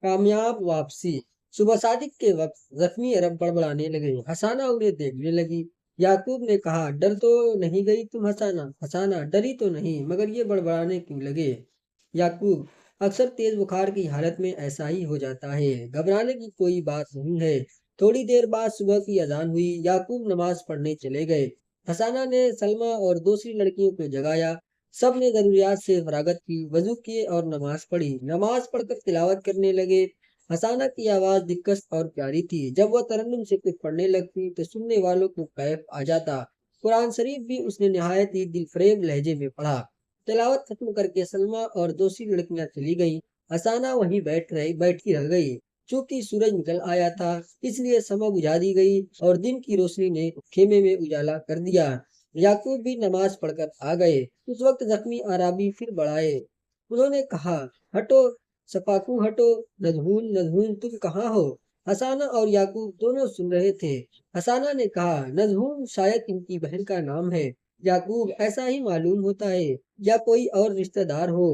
कामयाब वापसी। सुबह सादिक के वक्त जख्मी अरब बड़बड़ाने लगे। हसाना उन्हें देखने लगी। याकूब ने कहा, डर तो नहीं गई तुम हसाना? हसाना, डरी तो नहीं, मगर ये बड़बड़ाने क्यों लगे? याकूब, अक्सर तेज बुखार की हालत में ऐसा ही हो जाता है, घबराने की कोई बात नहीं है। थोड़ी देर बाद सुबह की अजान हुई। याकूब नमाज पढ़ने चले गए। हसाना ने सलमा और दूसरी लड़कियों को जगाया। सब ने जरूरियात से फरागत की, वजू किए और नमाज पढ़ी। नमाज पढ़कर तिलावत करने लगे। हसाना की आवाज दिलकश और प्यारी थी। जब वह तरन्नुम से कुछ पढ़ने लगती तो सुनने वालों को कैफ आ जाता। कुरान शरीफ भी उसने निहायत ही दिलफरेब लहजे में पढ़ा। तिलावत खत्म करके सलमा और दूसरी लड़कियां चली गईं। हसाना वहीं बैठी रह गई। चूंकि सूरज निकल आया था, इसलिए समा बुझा दी गई और दिन की रोशनी ने खेमे में उजाला कर दिया। याकूब भी नमाज पढ़कर आ गए। उस वक्त जख्मी आराबी फिर बढ़ाए। उन्होंने कहा, हटो सपाकू हटो, नजहून नजहून तुम कहाँ हो? हसाना और याकूब दोनों सुन रहे थे। हसाना ने कहा, नजहून शायद इनकी बहन का नाम है। याकूब, ऐसा ही मालूम होता है, या कोई और रिश्तेदार हो।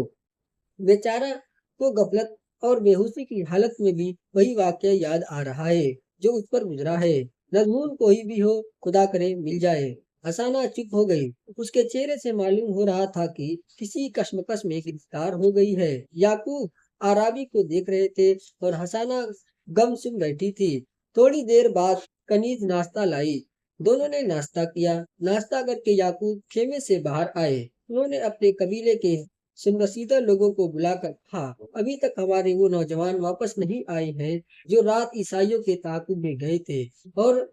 बेचारा को गफलत और बेहोशी की हालत में भी वही वाकया याद आ रहा है जो उस पर गुजरा है। नजमून कोई भी हो, खुदा करे मिल जाए। हसाना चुप हो गई। उसके चेहरे से मालूम हो रहा था कि किसी कश्मकश में गिरफ्तार हो गई है। याकूब आराबी को देख रहे थे और हसाना गमसुम बैठी थी। थोड़ी देर बाद कनीज नाश्ता लाई। दोनों ने नाश्ता किया। नाश्ता करके याकूब खेमे से बाहर आए। उन्होंने अपने कबीले के सिंदसीदा लोगों को बुलाकर कहा, अभी तक हमारे वो नौजवान वापस नहीं आए हैं जो रात ईसाइयों के ताकुब में गए थे, और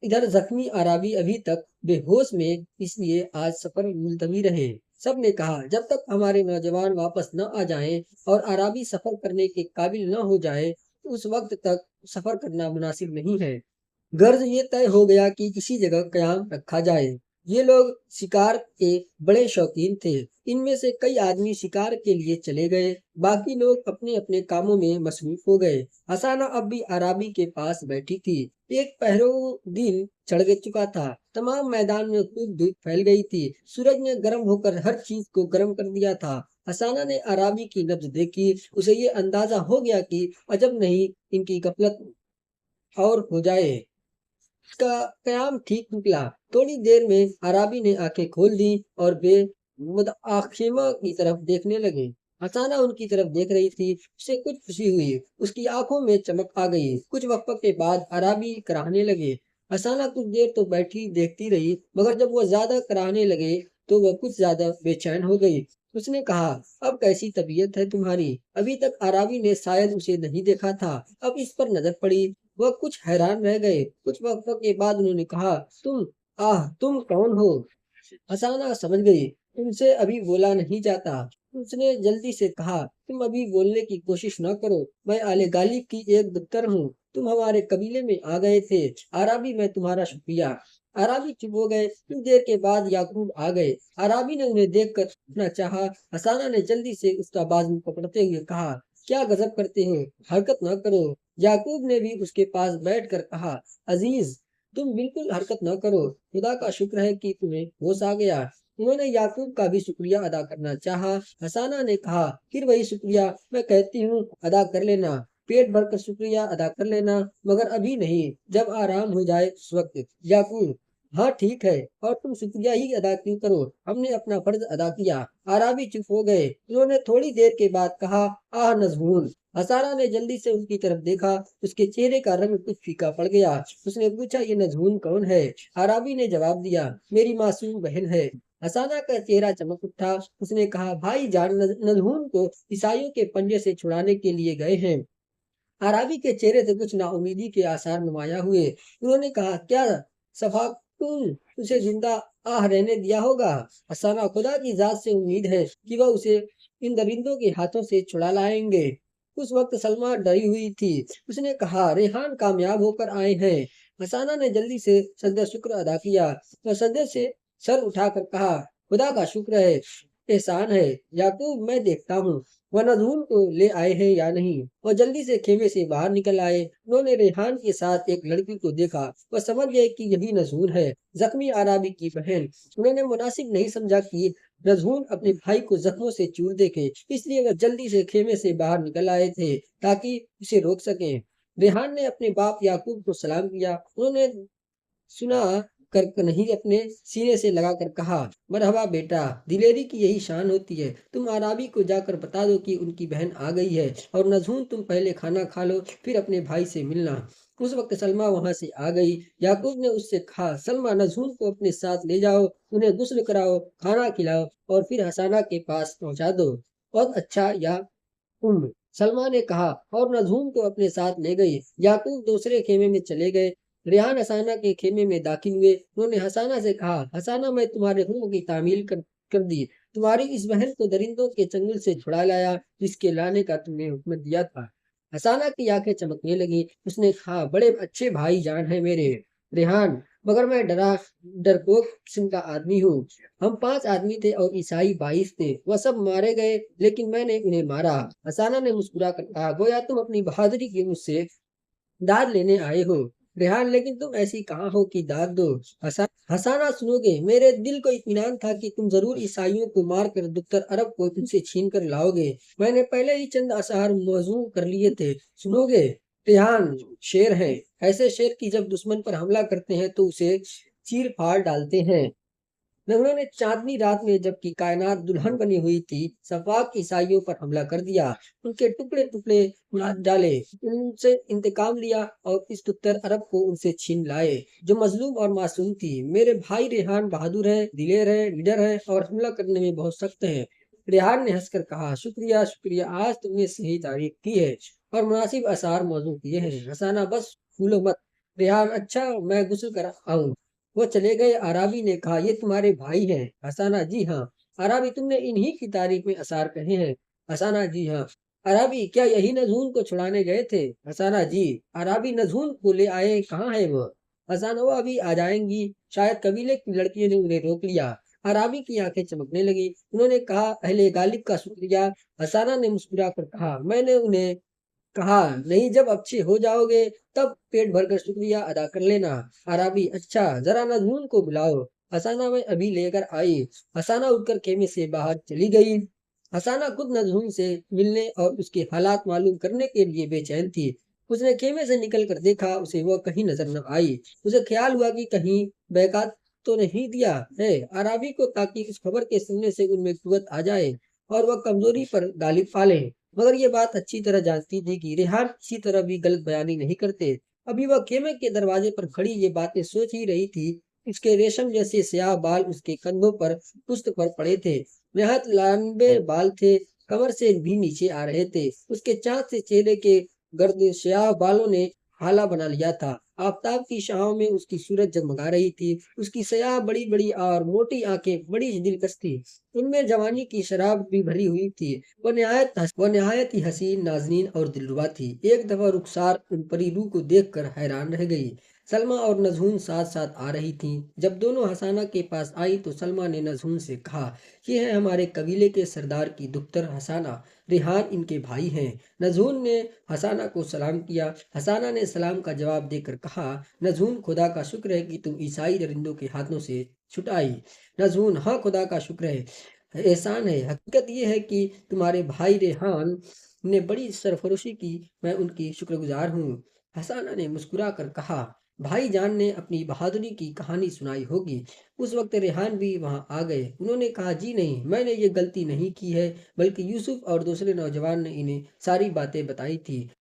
इधर जख्मी अराबी अभी तक बेहोश में, इसलिए आज सफर मुलतवी रहे। सब ने कहा, जब तक हमारे नौजवान वापस न आ जाएं और अराबी सफर करने के काबिल न हो जाए, उस वक्त तक सफर करना मुनासिब नहीं है। गर्ज ये तय हो गया कि किसी जगह कयाम रखा जाए। ये लोग शिकार के बड़े शौकीन थे। इनमें से कई आदमी शिकार के लिए चले गए। बाकी लोग अपने अपने कामों में मसरूफ हो गए। हसाना अब भी अराबी के पास बैठी थी। एक पहरो दिन चढ़ चुका था। तमाम मैदान में खूब धूप फैल गई थी। सूरज ने गर्म होकर हर चीज को गर्म कर दिया था। हसाना ने अराबी की नब्ज देखी। उसे ये अंदाजा हो गया कि अजब नहीं इनकी गफलत और हो जाए। इसका कयाम ठीक निकला। थोड़ी देर में अराबी ने आंखें खोल दी और बेमुदआखिमा की तरफ देखने लगे। हसाना उनकी तरफ देख रही थी। उसे कुछ खुशी हुई। उसकी आंखों में चमक आ गई। कुछ वक्त के बाद अराबी कराहने लगे। हसाना कुछ देर तो बैठी देखती रही, मगर जब वह ज्यादा कराहने लगे तो वह कुछ ज्यादा बेचैन हो गई। उसने कहा, अब कैसी तबीयत है तुम्हारी? अभी तक अराबी ने शायद उसे नहीं देखा था। अब इस पर नजर पड़ी। वह कुछ हैरान रह गए। कुछ वक्त के बाद उन्होंने कहा, तुम कौन हो? हसाना समझ गई, तुमसे अभी बोला नहीं जाता। उसने जल्दी से कहा, तुम अभी बोलने की कोशिश न करो। मैं आले गालिब की एक दुख्तर हूँ। तुम हमारे कबीले में आ गए थे। आराबी, मैं तुम्हारा शुक्रिया। आराबी चुप हो गए। कुछ देर के बाद याकूब आ गए। आराबी ने उन्हें देखकर उठना चाहा। हसाना ने जल्दी से उसका बाजू पकड़ते हुए कहा, क्या गजब करते हो, हरकत न करो। याकूब ने भी उसके पास बैठकर कहा, अजीज, तुम बिल्कुल हरकत न करो। खुदा का शुक्र है कि तुम्हें होश आ गया। उन्होंने याकूब का भी शुक्रिया अदा करना चाहा। हसाना ने कहा, फिर वही शुक्रिया मैं कहती हूँ, अदा कर लेना। पेट भरकर शुक्रिया अदा कर लेना, मगर अभी नहीं, जब आराम हो जाए उस वक्त। याकूब, हाँ ठीक है, और तुम शुक्रिया ही अदा क्यों करो, हमने अपना फर्ज अदा किया। आराबी चुप हो गए। उन्होंने थोड़ी देर के बाद कहा, आह नजहून। हसाना ने जल्दी से उसकी तरफ देखा। उसके चेहरे का रंग कुछ फीका पड़ गया। उसने पूछा, ये नजहून कौन है? आराबी ने जवाब दिया, मेरी मासूम बहन है। हसाना का चेहरा चमक उठा। उसने कहा, भाई जान नजहून को ईसाइयों के पंजे से छुड़ाने के लिए गए हैं। आराबी के चेहरे से कुछ नाउमीदी के आसार नुमाया हुए। उन्होंने कहा, क्या सफाकुन उसे जिंदा रहने दिया होगा? हसाना, खुदा की जात से उम्मीद है कि वह उसे इन दरिंदों के हाथों से छुड़ा लाएंगे। उस वक्त सलमा डरी हुई थी। उसने कहा, रेहान कामयाब होकर आए हैं। हसाना ने जल्दी से सजदा शुक्र अदा किया और सजदे से सर उठाकर कहा, खुदा का शुक्र है, एहसान है। याकूब, मैं देखता हूँ वह नजून को ले आए हैं या नहीं। वह जल्दी से खेमे से बाहर निकल आए। उन्होंने रेहान के साथ एक लड़की को देखा। वह समझ गए कि यही नजून है, जख्मी आराबी की बहन। उन्होंने मुनासिब नहीं समझा कि नजून अपने भाई को जख्मों से चूर देखे, इसलिए वह जल्दी से खेमे से बाहर निकल आए थे ताकि उसे रोक सकें। रेहान ने अपने बाप याकूब को सलाम किया। उन्होंने सुना कर नहीं अपने सीने से लगाकर कहा, मरहबा बेटा, दिलेरी की यही शान होती है। तुम आराबी को जाकर बता दो कि उनकी बहन आ गई है, और नजून तुम पहले खाना खा लो, फिर अपने भाई से मिलना। उस वक्त सलमा वहां से आ गई। याकूब ने उससे कहा, सलमा, नजून को अपने साथ ले जाओ, उन्हें गुस्ल कराओ, खाना खिलाओ और फिर हसाना के पास पहुंचा दो। बहुत अच्छा या उम्र, सलमा ने कहा, और नजूम को अपने साथ ले गई। याकूब दूसरे खेमे में चले गए। रेहान हसाना के खेमे में दाखिल हुए। उन्होंने हसाना से कहा, हसाना, मैं तुम्हारे हुक्म की तामील कर दी। तुम्हारी इस बहन को दरिंदों के चंगुल से छुड़ा लाया, जिसके लाने का तुमने हुक्म दिया था। हसाना की आंखें चमकने लगी। उसने कहा, बड़े अच्छे भाई जान है मेरे रेहान, मगर मैं डरपोक किस्म का आदमी हूँ। हम 5 आदमी थे और ईसाई 22 थे। वह सब मारे गए, लेकिन मैंने उन्हें मारा। हसाना ने मुस्कुरा कर कहा, गोया तुम अपनी बहादुरी की मुझसे दाद लेने आए हो। रेहान, लेकिन तुम ऐसी कहाँ हो कि दाद दो। हसाना, सुनोगे, मेरे दिल को इत्मीनान था कि तुम जरूर ईसाइयों को मार कर दुख्तर अरब को तुमसे छीन कर लाओगे। मैंने पहले ही चंद अशआर मौजू कर लिए थे, सुनोगे। रेहान शेर है। ऐसे शेर की जब दुश्मन पर हमला करते हैं तो उसे चीर फाड़ डालते हैं। नगरों ने चांदनी रात में, जबकि कायनात दुल्हन बनी हुई थी, सफाक ईसाइयों पर हमला कर दिया, उनके टुकड़े टुकड़े उड़ा डाले, उनसे इंतकाम लिया और इस उत्तर अरब को उनसे छीन लाए, जो मजलूम और मासूम थी। मेरे भाई रेहान बहादुर है, दिलेर है, लीडर है और हमला करने में बहुत सख्त है। रेहान ने हंसकर कहा, शुक्रिया शुक्रिया, आज तुमने सही तारीफ की है और मुनासिब आसार मौजू किए हैं। हसाना, बस फूलो मत। रेहान, अच्छा, मैं गुस्ल कर आऊं। वो चले गए। आराबी ने कहा, ये तुम्हारे भाई हैं। हसाना, जी हाँ। आराबी, तुमने इन्हीं की तारीफ में असार कहे हैं। हसाना, जी हाँ। आराबी, क्या यही नजून को छुड़ाने गए थे। हसाना, जी। आराबी, नजून को ले आए, कहाँ है वो। हसाना, वो अभी आ जाएंगी, शायद कबीले की लड़कियों ने उन्हें रोक लिया। आराबी की आंखें चमकने लगी। उन्होंने कहा, अहले गालिब का शुक्रिया। हसाना ने मुस्कुरा कर कहा, मैंने उन्हें कहा नहीं, जब अच्छे हो जाओगे तब पेट भरकर शुक्रिया अदा कर लेना। अराबी, अच्छा, जरा नजून को बुलाओ। हसाना, मैं अभी लेकर आई। हसाना उठकर खेमे से बाहर चली गई। हसाना खुद नजून से मिलने और उसके हालात मालूम करने के लिए बेचैन थी। उसने खेमे से निकल कर देखा, उसे वह कहीं नजर न आई। उसे ख्याल हुआ कि कहीं बैकात तो नहीं दिया है अराबी को, ताकि इस खबर के सुनने से उनमें कुव्वत आ जाए और वह कमजोरी पर गालिब पा ले। मगर ये बात अच्छी तरह जानती थी कि रेहान किसी तरह भी गलत बयानी नहीं करते। अभी वह खेमे के दरवाजे पर खड़ी ये बातें सोच ही रही थी। उसके रेशम जैसे स्याह बाल उसके कंधों पर पुष्ट पर पड़े थे। निहायत लंबे बाल थे, कमर से भी नीचे आ रहे थे। उसके चाँद से चेहरे के गर्द स्याह बालों ने हाला बना लिया था। आफताब की छांव में उसकी सूरत जगमगा रही थी। उसकी स्याह बड़ी बड़ी और मोटी आंखें बड़ी दिलकश थी। उनमें जवानी की शराब भी भरी हुई थी। वह निहायत ही हसीन, नाज़नीन और दिलरुबा थी। एक दफा रुखसार उन परी रूह को देखकर हैरान रह गई। सलमा और नजून साथ साथ आ रही थीं। जब दोनों हसाना के पास आई तो सलमा ने नजून से कहा, ये है हमारे कबीले के सरदार की दुख्तर हसाना। रेहान इनके भाई हैं। नजून ने हसाना को सलाम किया। हसाना ने सलाम का जवाब देकर कहा, नजून, खुदा का शुक्र है कि तुम ईसाई दरिंदों के हाथों से छुटाई। नजून, हाँ, खुदा का शुक्र है, एहसान है। हकीकत ये है कि तुम्हारे भाई रेहान ने बड़ी सरफरोशी की, मैं उनकी शुक्रगुजार हूँ। हसाना ने मुस्कुरा कर कहा, भाई जान ने अपनी बहादुरी की कहानी सुनाई होगी। उस वक्त रेहान भी वहां आ गए। उन्होंने कहा, जी नहीं, मैंने ये गलती नहीं की है, बल्कि यूसुफ और दूसरे नौजवान ने इन्हें सारी बातें बताई थी।